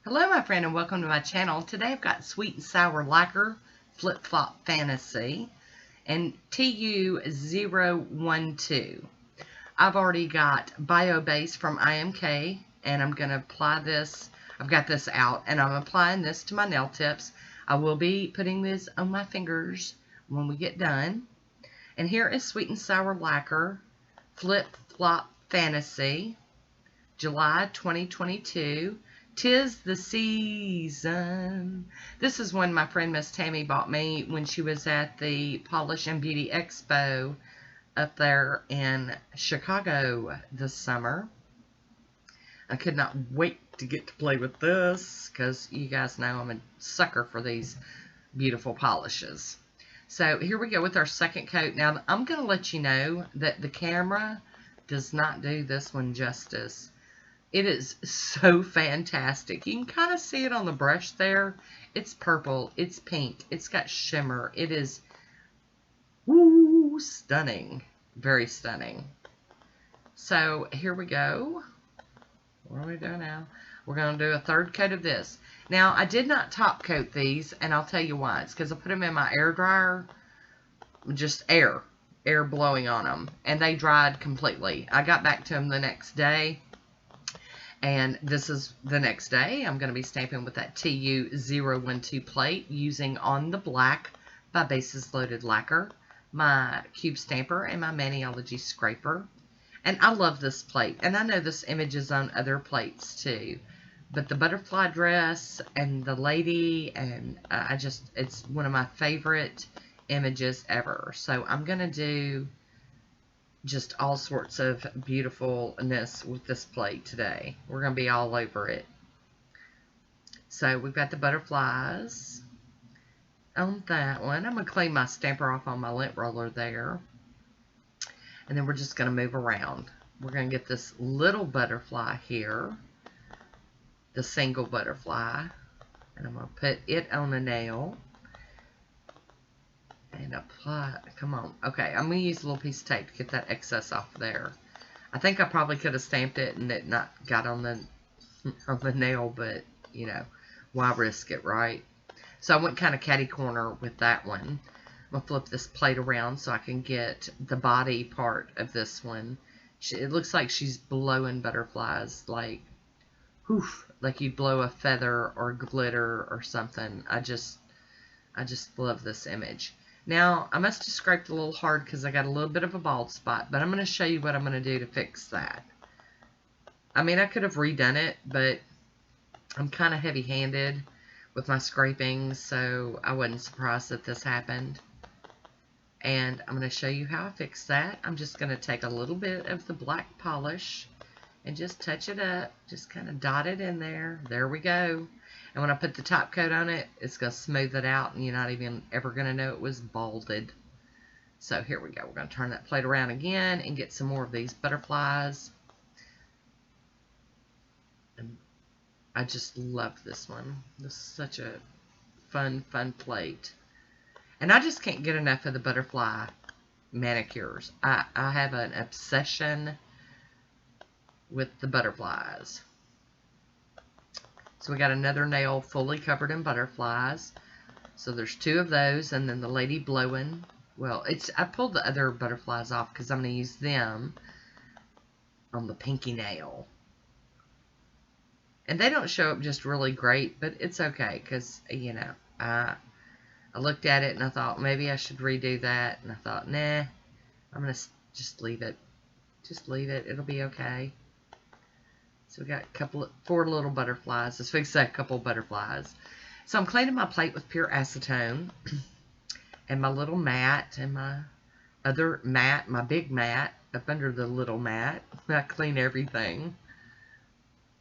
Hello my friend and welcome to my channel. Today I've got Sweet and Sour Lacquer Flip Flop Fantasy and TTYL. I've already got Bio Base from IMK and I'm going to apply this. I've got this out and I'm applying this to my nail tips. I will be putting this on my fingers when we get done. And here is Sweet and Sour Lacquer Flip Flop Fantasy, July 2022. 'Tis the season. This is one my friend Miss Tammy bought me when she was at the Polish and Beauty Expo up there in Chicago this summer. I could not wait to get to play with this because you guys know I'm a sucker for these beautiful polishes. So here we go with our second coat. Now I'm going to let you know that the camera does not do this one justice. It is so fantastic. You can kind of see it on the brush there. It's purple. It's pink. It's got shimmer. It is woo, stunning. Very stunning. So here we go. What are we doing now? We're going to do a third coat of this. Now, I did not top coat these, and I'll tell you why. It's because I put them in my air dryer. Just air blowing on them. And they dried completely. I got back to them the next day. And this is the next day. I'm going to be stamping with that TU012 plate using On the Black by Bases Loaded Lacquer, my cube stamper, and my Maniology scraper. And I love this plate. And I know this image is on other plates too. But the butterfly dress and the lady, and it's one of my favorite images ever. So I'm going to do just all sorts of beautifulness with this plate today. We're going to be all over it. So we've got the butterflies on that one. I'm going to clean my stamper off on my lint roller there. And then we're just going to move around. We're going to get this little butterfly here. The single butterfly. And I'm going to put it on a nail. And apply, come on. Okay, I'm going to use a little piece of tape to get that excess off there. I think I probably could have stamped it and it not got on the nail, but, you know, why risk it, right? So I went kind of catty corner with that one. I'm going to flip this plate around so I can get the body part of this one. It looks like she's blowing butterflies, like, whoof, like you blow a feather or glitter or something. I just love this image. Now, I must have scraped a little hard because I got a little bit of a bald spot, but I'm going to show you what I'm going to do to fix that. I mean, I could have redone it, but I'm kind of heavy-handed with my scraping, so I wasn't surprised that this happened. And I'm going to show you how I fix that. I'm just going to take a little bit of the black polish and just touch it up, just kind of dot it in there. There we go. And when I put the top coat on it, it's going to smooth it out, and you're not even ever going to know it was balded. So here we go. We're going to turn that plate around again and get some more of these butterflies. And I just love this one. This is such a fun plate. And I just can't get enough of the butterfly manicures. I have an obsession with the butterflies. So we got another nail fully covered in butterflies. So there's two of those, and then the lady blowing. Well, I pulled the other butterflies off because I'm going to use them on the pinky nail. And they don't show up just really great, but it's okay because, you know, I looked at it and I thought maybe I should redo that. And I thought, nah, I'm going to just leave it. Just leave it. It'll be okay. So we got four little butterflies. Let's fix that couple of butterflies. So I'm cleaning my plate with pure acetone. And my little mat and my other mat, my big mat, up under the little mat. I clean everything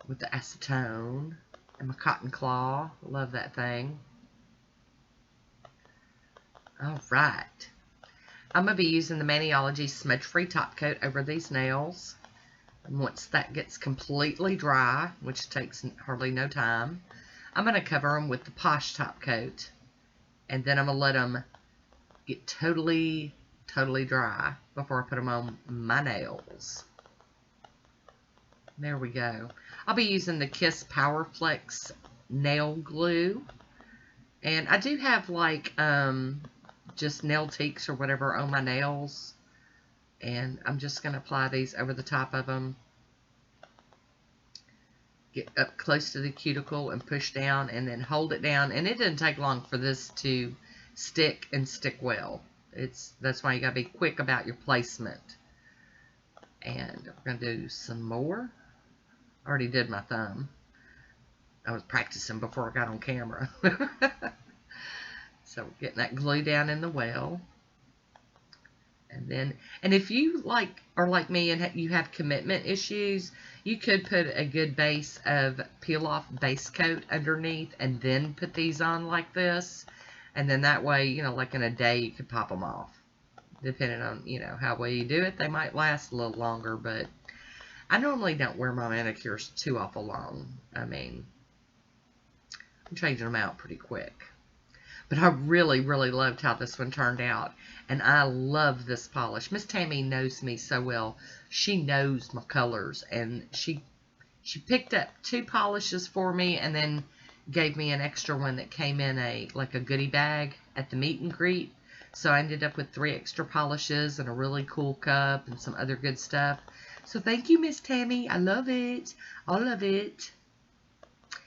with the acetone. And my cotton claw. Love that thing. Alright. I'm going to be using the Maniology smudge-free top coat over these nails. And once that gets completely dry, which takes hardly no time, I'm going to cover them with the Poshe top coat. And then I'm going to let them get totally dry before I put them on my nails. There we go. I'll be using the Kiss Power Flex nail glue. And I do have like just Nailtiques or whatever on my nails. And I'm just going to apply these over the top of them. Get up close to the cuticle and push down and then hold it down. And it didn't take long for this to stick and stick well. That's why you got to be quick about your placement. And we're going to do some more. I already did my thumb. I was practicing before I got on camera. So we're getting that glue down in the well. And if you are like me and you have commitment issues, you could put a good base of peel-off base coat underneath and then put these on like this. And then that way, you know, like in a day, you could pop them off. Depending on, you know, how well you do it, they might last a little longer. But I normally don't wear my manicures too awful long. I mean, I'm changing them out pretty quick. But I really, really loved how this one turned out. And I love this polish. Miss Tammy knows me so well. She knows my colors. And she picked up 2 polishes for me and then gave me an extra one that came in like a goodie bag at the meet and greet. So I ended up with 3 extra polishes and a really cool cup and some other good stuff. So thank you, Miss Tammy. I love it. All of it.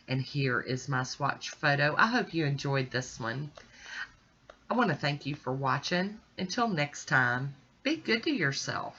And here is my swatch photo. I hope you enjoyed this one. I want to thank you for watching. Until next time, be good to yourself.